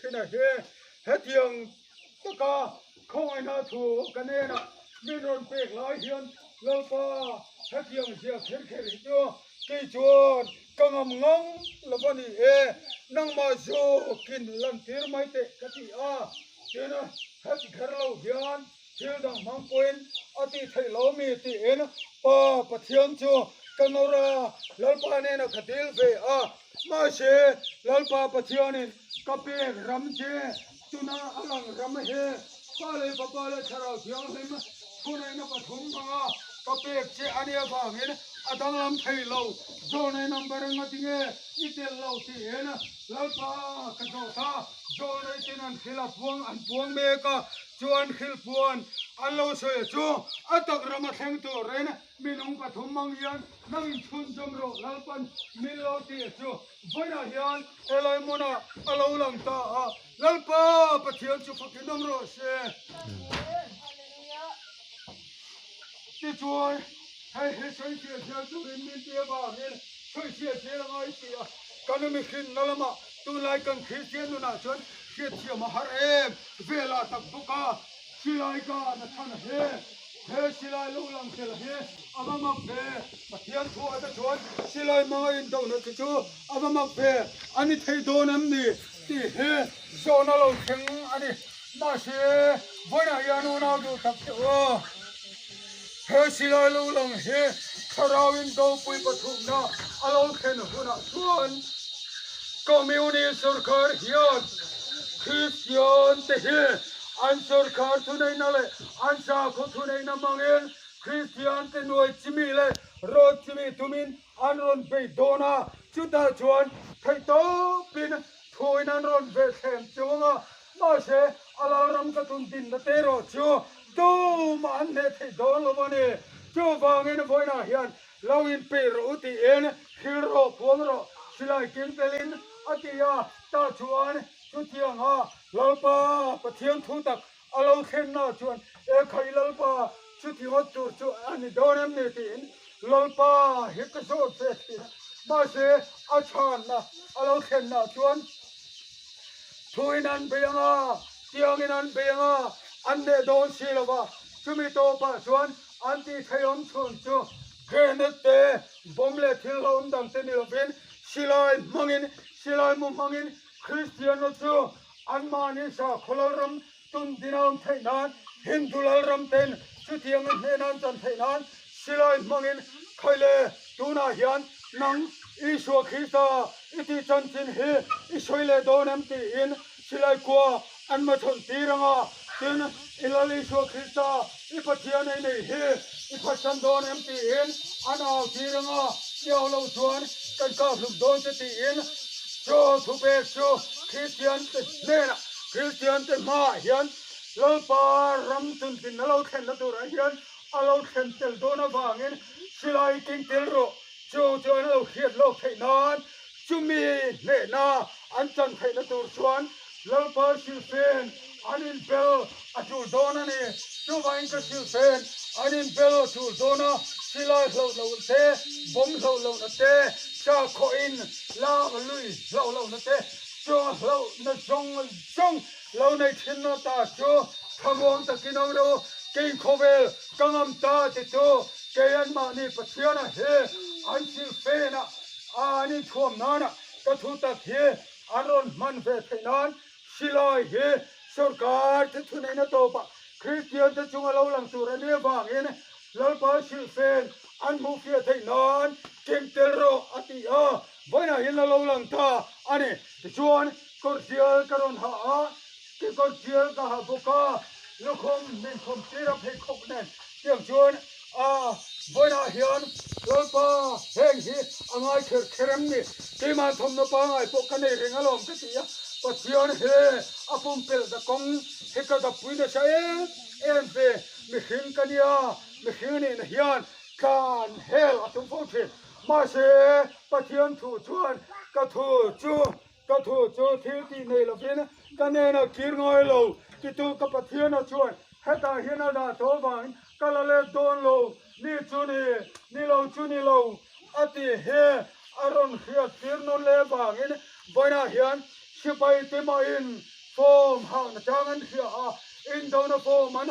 ขึ้นเฮ็ดเทียงตะกาเข้าไอ้นาถูกันเนี่ยนะมีรถเปกหลายเทียนแล้วก็เฮ็ดเทียงเสียเข็นเข็นจ้ะกี่จวนก็งงงแล้ววันนี้นั่งมาโจกินลันเทียร์ไม่เตะกะทิเจ้านะเฮ็ดเข็นเราเดียนเที่ยวดังมังปวยอติไทยเรามีตีปะเทียนจ้ะกันนราลัลปาเนี่ยนะขัดเดิลเฟมาเชลัลปาปะเทียนินกับเปกรำเจตุนาอลังรำปาเลยชะเราเทียงเลยมั้ยผู้ใดนะปฐมมากับเปกเจอันเนี้ยบางเนี่ยอดังลำไทยเราโจในนัมเบอร์งติเงอิเตลเราที่นะลัลปากระโดดโจในที่นั้นขิลพวงอันพวงเมกะจวนขิลพวงอันเราเสียจูอัตกรมาแข่งตัวเรนมีน้องปฐมมังยันนั่งชุนจมโรลัลปันมิลเราที่จูวันยันเอลัยมุนาอัลลอฮ์ลังตาลัลปาปะเทียนจูฟักน้ำโรเชที่จวนให้ช่วยเสียจูริมินเตียบ้างเนี่ยช่วยเสียละไงเสียกันไม่ขึ้นนั่นละมาตัวไล่กันคริสเตียนนู่นน่ะชนเสียเที่ยวมาหาเวลาตักบุกสิไลกันนะท่านสิไลลูกหลังเสลอาบมาเปเทียนทัวจะชวนสิไลมาอินโดนะที่จูอาบมาเปอันนี้ไทยโดนน้ำนี่ที่โซนาเราแข่งอันนี้มาเสียวันนี้ยานูนาดูตักสิไลลูกหลังคาราวินโดปุยปฐุมนะอาลงเข็นหัวนะชวนก็มีอุณิสุรคาร์ฮิอนคริสเตียนเตอันสุรคาร์ทุนายนั่นเลยอันชาคุทุนายนั่งมังเองคริสเตียนเตนวยจิมีเลยโรจิมีตุมินอันรอนไปโดนาจุดาชวนไทยโตปินทุยนันรอนเวเซมจวงมาเชอาลารำกตุนดินเตโรจูดูมันเนไทยโดนลวันนี้จูบางเงินบ่อยนะเฮียนเราอินเปรูตีฮิโรพวงโรสิไลกินเตลินอติยาตาชวนชุดเทียงลัลปาปะเทียงทุตักอาลงเข็นนาชวนใครลัลปาชุดที่วัดจูอันนี้โดนเนตินลัลปาฮิกโซเซติมาเสอาชานนะอาลงเข็นนาชวนทุยนันเบียงเตียงนันเบียงอันเดโดนสิลวะจุมิโตปะชวนอันที่ไทยอมชวนจูเกนเตบอมเลทิลอมดังเตนิลเป็นสิไลมังอินสิไลมุมังอินคริสเตียนจูอันมานิสาขลรำตุนดินามไทยนานฮินดูลรำเต็นชุดเทียงเฮนันจันไทยนานสิไลมังอินใครเลตูนาเฮียนนังอิสวคริสตาอิติจันจินเฮอิสวยเลโดนัมตีอินสิไลกัวอันมาชนตีรังตินอิลลิสวคริสตาอิปัจเจียนในเฮอิปัจจันโดนัมตีอินอันเอาตีรังเดี๋ยวเราชวนกันก้าวลุกโดนตีอินโจทุเบโจคริสเตียนเตเนนะคริสเตียนเตมาเฮียนลัลปารำตุนตินเราเข็นละตัวเฮียนเราเข็นเตลโดนบางเงินสิไลกินเตลโรโจเราเขียนโลกไทยนานจุมีเนนาอันจันไทยละตัวชวนลัลปาชิลเฟนอันอินเบลอจูโดนานี่จูวาอินก็ชิลเฟนอันอินเบลจูโดนาสิไลเราเตบอมเราเตชาโคอินลาลุยเรานะเตจูเรานะจงเราในทินนาตาจูขมวงตะกินเราเก่งโคเวลกังอัมตาติจูเกียนมานี่ปัจเจียนะเฮอันชิลเฟนะอันนี้ท่วมนานะกระทุตะเฮอารอนมันเวทนานสิลายเฮสุรการที่ทุนในตัวปะคริสเตียนจะจงเราหลังตัวเนี้ยบางเงี้ยลัลปาชิลเฟนอันมุฟีไทยนานเก่งเตโรอติวันนี้เราหลังตาอันนี้ชวนกอร์เซียลกระโดดที่กอร์เซียลก็หาบุกลูกคมมินคมตีรับให้ครบแน่เที่ยงชวนวันนี้เฮียนลัลปาเฮงฮีอังไงเครมนี่ที่มาทำนปางไอ้พวกกันนี่เรื่องอารมณ์ก็ที่ปัจจุบันเฮอปุ่มเปิลตะกงเฮก็ตะปุยนะใช่เอ็นเปมิขิงกันยามิขิงนี่นะเฮียนการเฮลทุกคนที่มาเสปะเทียนถูชวนก็ถูจูที่ในละเป็นกันเนี่ยนะกินง่ายเราที่ตัวกับปะเทียนชวนให้ตาเห็นอะไรตัวบางก็ละเล่โดนเรานี่จูนี่เราอติเฮอารอนเฮียตีนนเล่บางอินวันนี้เฮียนสิไปเตมาอิน form hang jangan hia in do na form man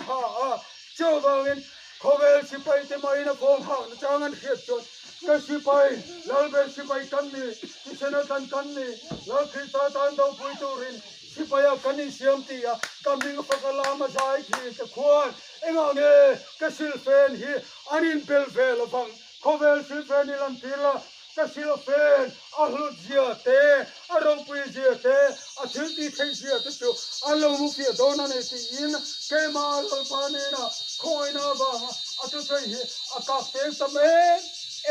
cho wangin khovel sipai te mai na form hang jangan hia chot ka sipai lalber sipai kan ni kisena kan ni lal khita tan do pui turin sipaya kani siam ti kaming pakala ma sai thi te khwan enga ne ka silfen hi anin pel vel bang khovel silfen ilan tila ka silfen ahlu zia te arong pui zia te athil ti thei zia te chu alo mu fi dona ne ti in ke ma lo pa ne na khoina ba atu thei hi aka te samen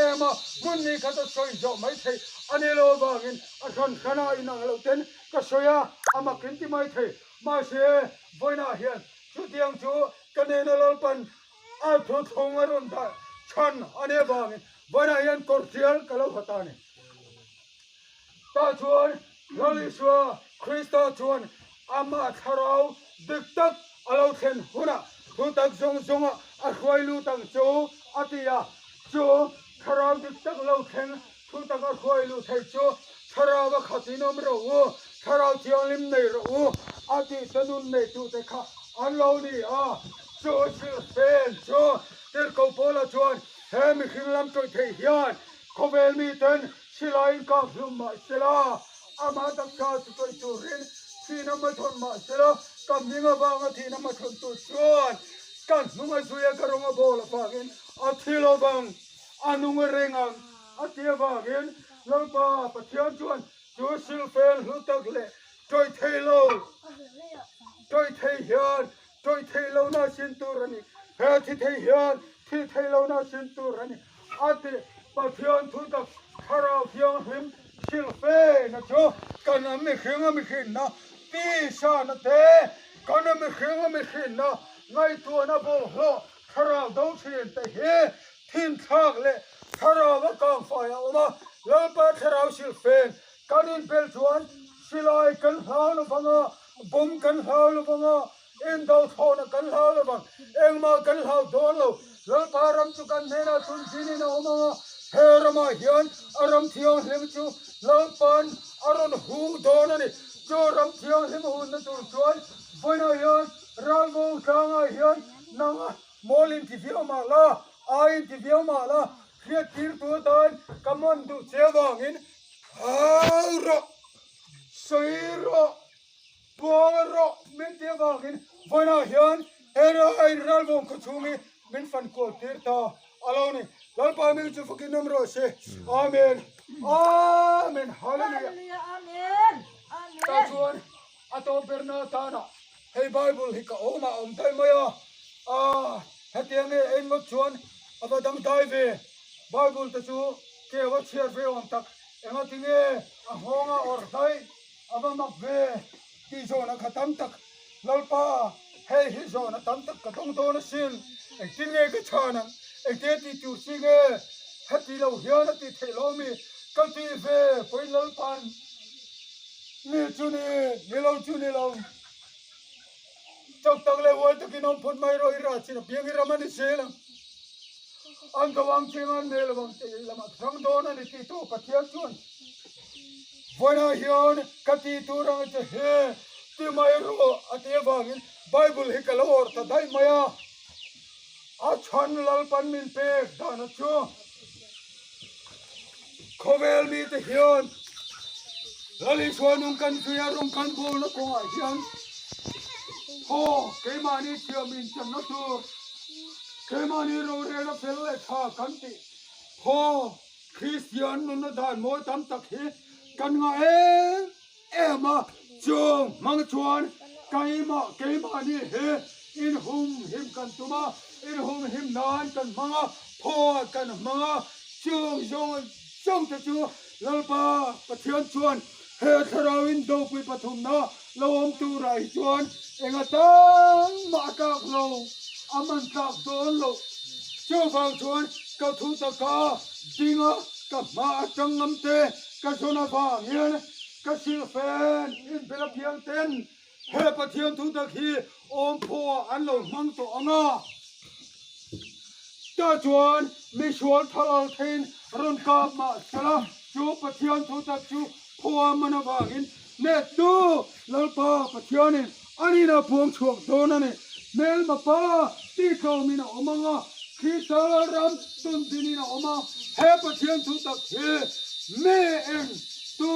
ema munni khata soi jo mai thei anelo bangin athon khana inang lo ten ka soya ama kinti mai thei ma se voina hian chu tiang chu kanena lol pan a thu thong aron da chan ane bangin voina hian kortial kalo hatani ta chuan loliswa krista chuan ama tharau diktak alo then huna thu tak zong zonga a khwailu tang chu atia chu tharau diktak lo then thu tak a khwailu thei chu tharau ba khatinom ro tharau thialim nei ro ati tanun nei tu te kha an lo ni chu sil fen chu ter ko pola chuan he mi khinglam toi thei hian khovel mi ten silain ka hlum ma sela ama tak ka tu toi tu rin thina ma thon ma sela kam ninga banga thina ma thon tu chuan kan nunga zuya karonga bola pagin athilo bang anunga rengang atia bangin lalpa pathian chuan chu sil fel hlutak le toi thelo toi thei hian toi thelo na sin turani he thi thei hian thi thelo na sin turani ati pathian thu tak khara phiang him sil fe na chu kana mi khin na ti sa na te kana mi khin na ngai tu na bo ho khara do thin te he thin thak le khara wa kang fa ya oma lalpa khara sil fe kanin pel chuan silai kan hlau lo banga bom kan hlau lo banga in do thona kan hlau lo bang engma kan hlau don lo lalpa ram chu kan nena tun chini na oma herama hian aram thiang hlim chu lalpan aron hu don ani chu ram thiang hlim hu na tur chuan voina hian ralgo tanga hian nanga molin ti vioma la ain ti vioma la khiat tir tu tan kamon du chewangin auro soiro boro min te wangin voina hian era ai ralgo ko chumi min fan ko tir ta alone lalpa mi chu fukin namro se amen amen hallelujah Amen. ta chuan ato berna tana hey bible hi ka oma om tai maya hetiang e en mo chuan abadang dai ve bible ta chu ke wa chiar ve om tak enga tinge a honga or dai aba mak ve ti zona khatam tak lalpa hey hi zona tam tak ka tong to na sin e tinge ka chana e te ti tu singe heti lo hian ti thelo mi ka ti ve poi lalpan ni lo chu ni lo chok tak le wo to kinom phun mai ro ira chin piang ira mani sela an ka wang chingan ne lo bang te lama thang do na ni ti to pathian chuan voina hian ka ti tu rang che he ti mai ro ate wangin bible hi kalor ta dai maya a chan lal pan min pe da na chu khovel mi te hian lali chuanung kan suya rong kan bol na ko ai hian ho ke mani chia min cham na tu ke mani ro re na fel le tha kan ti ho christian nun na dan mo tam tak hi kan nga ema chung mang chuan kai ma ke mani he in hum him kan tuma in hum him nan kan manga ho kan manga chung zong ta chu lalpa pathian chuan he tharawin do pui pathum na lom tu rai chuan enga tang ma ka lo aman ka don lo chu phang chuan ka thu ta ka dinga ka ma changam te ka sona ba hian ka sil fen in bela piang ten he pathian thu ta khi om pho an lo mang to anga ta chuan mi sual thalal thein ron ka ma sala chu pathian thu ta chu pho mana wangin เนตูแล้วป้าปะเทียนี่อันนี้นะพวงช่วงโตนั่นนี่เมลมาป้าที่เขามีนะออกมางะคิดารำตุนที่นี่นะออกมาเฮปะเทียนทุตักเฮเมเอ็งตู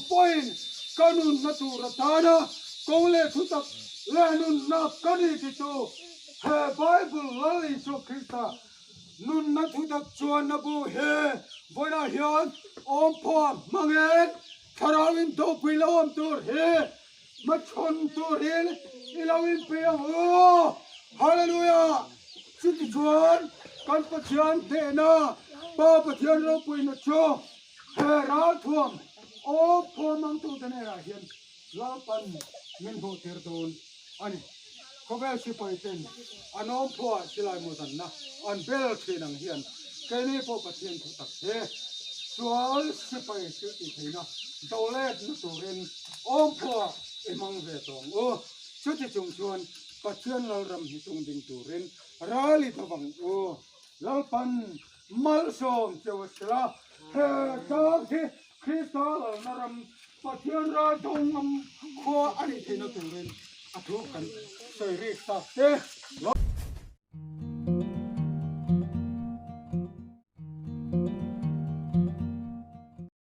ปอยน์กันุนนัตุรตานะกงเลทุตักเลนุนนักกันนี่ที่ตูเฮไบเบิลลลิสุคริสตานุนนัทุตักชวนนับูเฮบอยนาเฮียนอมพอมังเอ็นคาราวินโตปิลอมตัวเฮมาชนตัวเฮอิลาวินเปียงโอ้ฮาเลลูยาสิทธิชวนกันปะเทียนเทนาป้าปะเทียนเราปุยนะโชเฮราทวมโอ้พอมังตัวเดเนราเฮียนลาปันมินโบเทอร์โดนอันนี้เขาแบบสิไปเต้นอันน้องพ่อสิลายมุสันนะอันเบลเทนังเฮียนแค่นี้พอปะเทียนทุตักเฮสวลสิไปสิติเทนะดาวเล็ดนุตัวเรนอ้อมพ่อเอมังเวทองโอ้ชุดที่จงชวนปะเทียนเรารำหิตงดิงตัวเรนราลิทวังโอ้ลาปันมัลโซมเจ้าสละเฮจากที่คริสตัลนารำปะเทียนราดงขวาอันนี้เทนตัวเรนอธุกันเสรีสักเต